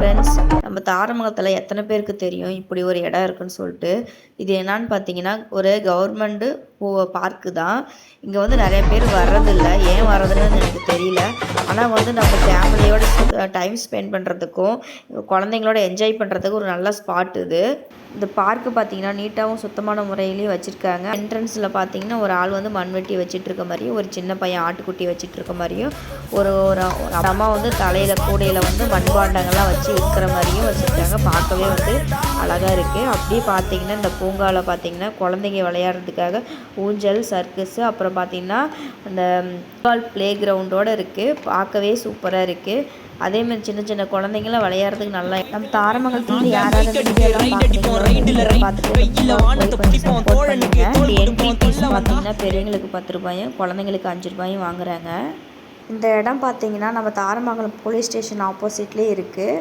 Friends, நம்ம தாரமங்கலத்தில் எத்தனை பேருக்கு தெரியும் இப்படி ஒரு இடம் இருக்குன்னு சொல்லிட்டு. இது என்னன்னு பார்த்தீங்கன்னா ஒரு கவர்மெண்ட்டு பார்க்கு தான். இங்கே வந்து நிறைய பேர் வர்றதில்ல, ஏன் வர்றதுன்னு எனக்கு தெரியல. ஆனால் வந்து நம்ம ஃபேமிலியோட டைம் ஸ்பெண்ட் பண்ணுறதுக்கும் குழந்தைங்களோட என்ஜாய் பண்ணுறதுக்கும் ஒரு நல்ல ஸ்பாட் இது. இந்த பார்க்கு பார்த்தீங்கன்னா நீட்டாகவும் சுத்தமான முறையிலையும் வச்சுருக்காங்க. என்ட்ரன்ஸில் பார்த்தீங்கன்னா ஒரு ஆள் வந்து மண்வெட்டி வச்சுட்டு இருக்க மாதிரியும், ஒரு சின்ன பையன் ஆட்டுக்குட்டி வச்சுட்டு இருக்க மாதிரியும், ஒரு ஒரு அம்மா வந்து தலையில் கூடையில் வந்து மண்பாண்டங்கள்லாம் வச்சு விற்கிற மாதிரியும் வச்சுருக்காங்க. பார்க்கவே வந்து அழகாக இருக்குது. அப்படியே பார்த்தீங்கன்னா இந்த பூங்காவில் பார்த்தீங்கன்னா குழந்தைங்க விளையாடுறதுக்காக ஊஞ்சல், சர்க்கஸு, அப்புறம் பார்த்தீங்கன்னா இந்த ஃபுட்பால் ப்ளே கிரவுண்டோடு இருக்குது. பார்க்கவே சூப்பராக இருக்குது. அதேமாதிரி சின்ன சின்ன குழந்தைங்களாம் விளையாடுறதுக்கு நல்லா. நம்ம தாரமங்கலத்தில் யாராவது பார்த்தீங்கன்னா பெரியவங்களுக்கு 10 ரூபாயும் குழந்தைங்களுக்கு 5 ரூபாயும் வாங்குறாங்க. இந்த இடம் பார்த்தீங்கன்னா நம்ம தாரமங்கலம் போலீஸ் ஸ்டேஷன் ஆப்போசிட்லேயே இருக்குது.